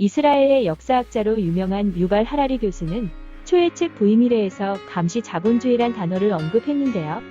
이스라엘의 역사학자로 유명한 유발 하라리 교수는 초예측 부임이래에서 감시 자본주의란 단어를 언급했는데요.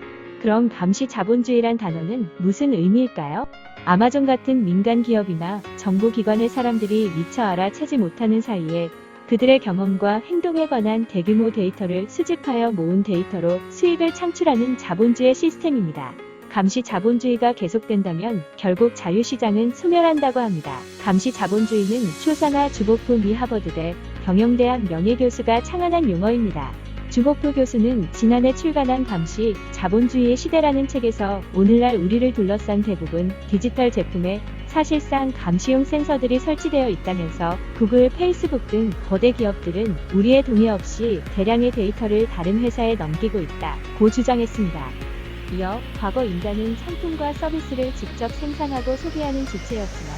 그럼 감시 자본주의란 단어는 무슨 의미일까요? 아마존 같은 민간 기업이나 정부기관의 사람들이 미처 알아채지 못하는 사이에 그들의 경험과 행동에 관한 대규모 데이터를 수집하여 모은 데이터로 수익을 창출하는 자본주의 시스템입니다. 감시 자본주의가 계속된다면 결국 자유시장은 소멸한다고 합니다. 감시 자본주의는 쇼사나 주보프 미 하버드대 경영대학 명예교수가 창안한 용어입니다. 주보프 교수는 지난해 출간한 감시 자본주의의 시대라는 책에서 오늘날 우리를 둘러싼 대부분 디지털 제품에 사실상 감시용 센서들이 설치되어 있다면서 구글, 페이스북 등 거대 기업들은 우리의 동의 없이 대량의 데이터를 다른 회사에 넘기고 있다고 주장했습니다. 이어 과거 인간은 상품과 서비스를 직접 생산하고 소비하는 주체였지만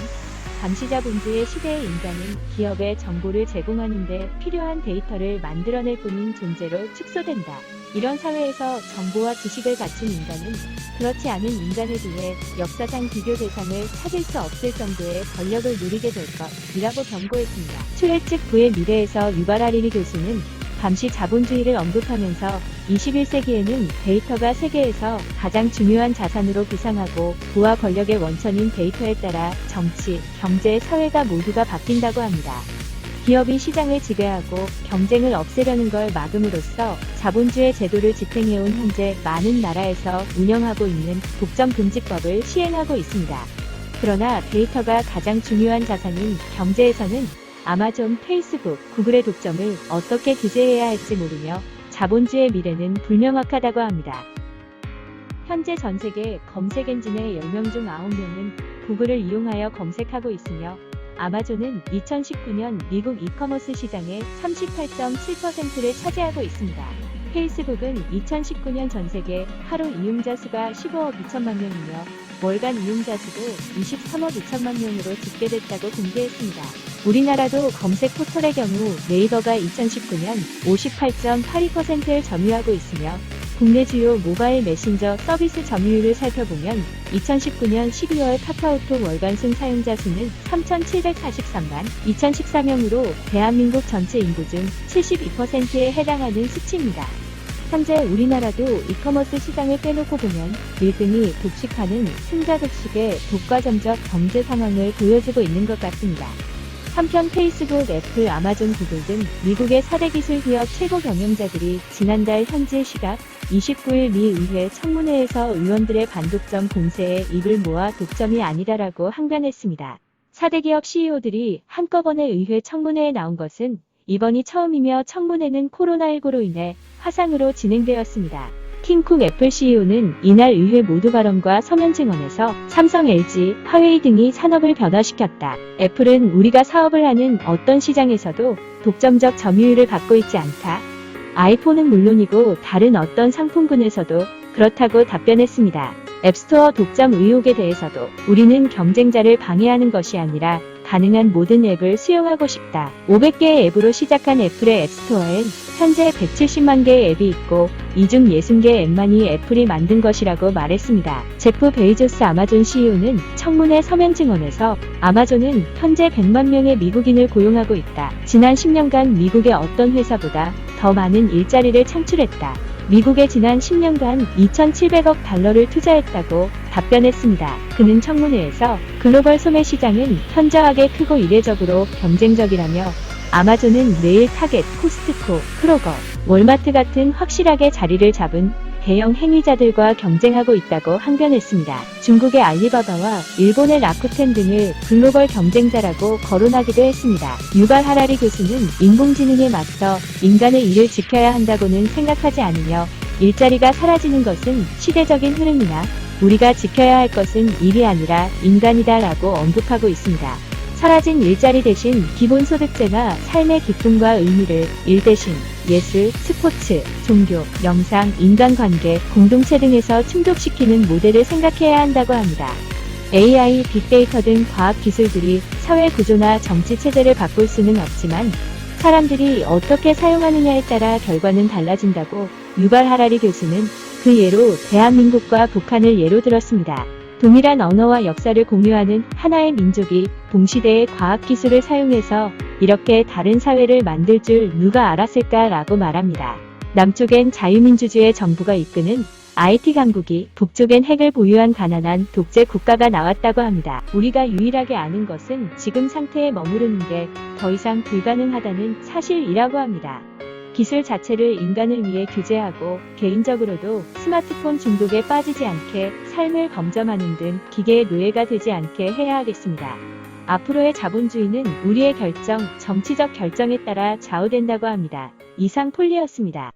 감시자본주의 시대의 인간은 기업에 정보를 제공하는 데 필요한 데이터를 만들어낼 뿐인 존재로 축소된다. 이런 사회에서 정보와 지식을 갖춘 인간은 그렇지 않은 인간에 비해 역사상 비교 대상을 찾을 수 없을 정도의 권력을 누리게 될 것이라고 경고했습니다. 초예측 부의 미래에서 유발 하라리 교수는 감시 자본주의를 언급하면서 21세기에는 데이터가 세계에서 가장 중요한 자산으로 비상하고 부와 권력의 원천인 데이터에 따라 정치, 경제, 사회가 모두가 바뀐다고 합니다. 기업이 시장을 지배하고 경쟁을 없애려는 걸 막음으로써 자본주의 제도를 집행해온 현재 많은 나라에서 운영하고 있는 독점금지법을 시행하고 있습니다. 그러나 데이터가 가장 중요한 자산인 경제에서는 아마존, 페이스북, 구글의 독점을 어떻게 규제해야 할지 모르며 자본주의 미래는 불명확하다고 합니다. 현재 전 세계 검색 엔진의 10명 중 9명은 구글을 이용하여 검색하고 있으며 아마존은 2019년 미국 이커머스 시장의 38.7%를 차지하고 있습니다. 페이스북은 2019년 전 세계 하루 이용자 수가 15억 2천만 명이며 월간 이용자 수도 23억 2천만 명으로 집계됐다고 공개했습니다. 우리나라도 검색 포털의 경우 네이버가 2019년 58.82%를 점유하고 있으며 국내 주요 모바일 메신저 서비스 점유율을 살펴보면 2019년 12월 카카오톡 월간 순 사용자 수는 3,743만 2,014명으로 대한민국 전체 인구 중 72%에 해당하는 수치입니다. 현재 우리나라도 이커머스 시장을 빼놓고 보면 1등이 독식하는 승자독식의 독과점적 경제 상황을 보여주고 있는 것 같습니다. 한편 페이스북, 애플, 아마존, 구글 등 미국의 4대 기술 기업 최고 경영자들이 지난달 현지 시각 29일 미 의회 청문회에서 의원들의 반독점 공세에 입을 모아 독점이 아니다라고 항변했습니다. 4대 기업 CEO들이 한꺼번에 의회 청문회에 나온 것은 이번이 처음이며 청문회는 코로나19로 인해 화상으로 진행되었습니다. 팀쿡 애플 CEO는 이날 의회 모두 발언과 서면 증언에서 삼성, LG, 화웨이 등이 산업을 변화시켰다. 애플은 우리가 사업을 하는 어떤 시장에서도 독점적 점유율을 갖고 있지 않다. 아이폰은 물론이고 다른 어떤 상품군에서도 그렇다고 답변했습니다. 앱스토어 독점 의혹에 대해서도 우리는 경쟁자를 방해하는 것이 아니라 가능한 모든 앱을 수용하고 싶다. 500개의 앱으로 시작한 애플의 앱스토어엔 현재 170만 개의 앱이 있고 이 중 60개 앱만이 애플이 만든 것이라고 말했습니다. 제프 베이조스 아마존 CEO는 청문회 서면 증언에서 아마존은 현재 100만 명의 미국인을 고용하고 있다. 지난 10년간 미국의 어떤 회사보다 더 많은 일자리를 창출했다. 미국에 지난 10년간 2,700억 달러를 투자했다고 답변했습니다. 그는 청문회에서 글로벌 소매 시장은 현저하게 크고 이례적으로 경쟁적이라며 아마존은 매일 타겟, 코스트코, 크로거, 월마트 같은 확실하게 자리를 잡은 대형 행위자들과 경쟁하고 있다고 항변했습니다. 중국의 알리바바와 일본의 라쿠텐 등을 글로벌 경쟁자라고 거론하기도 했습니다. 유발 하라리 교수는 인공지능에 맞서 인간의 일을 지켜야 한다고는 생각하지 않으며 일자리가 사라지는 것은 시대적인 흐름이나 우리가 지켜야 할 것은 일이 아니라 인간이다라고 언급하고 있습니다. 사라진 일자리 대신 기본소득제나 삶의 기쁨과 의미를 일 대신 예술, 스포츠, 종교, 영상, 인간관계, 공동체 등에서 충족시키는 모델을 생각해야 한다고 합니다. AI, 빅데이터 등 과학기술들이 사회 구조나 정치 체제를 바꿀 수는 없지만 사람들이 어떻게 사용하느냐에 따라 결과는 달라진다고 유발 하라리 교수는 그 예로 대한민국과 북한을 예로 들었습니다. 동일한 언어와 역사를 공유하는 하나의 민족이 동시대의 과학기술을 사용해서 이렇게 다른 사회를 만들 줄 누가 알았을까라고 말합니다. 남쪽엔 자유민주주의 정부가 이끄는 IT 강국이 북쪽엔 핵을 보유한 가난한 독재 국가가 나왔다고 합니다. 우리가 유일하게 아는 것은 지금 상태에 머무르는 게 더 이상 불가능하다는 사실이라고 합니다. 기술 자체를 인간을 위해 규제하고 개인적으로도 스마트폰 중독에 빠지지 않게 삶을 검점하는 등 기계의 노예가 되지 않게 해야 하겠습니다. 앞으로의 자본주의는 우리의 결정, 정치적 결정에 따라 좌우된다고 합니다. 이상 폴리였습니다.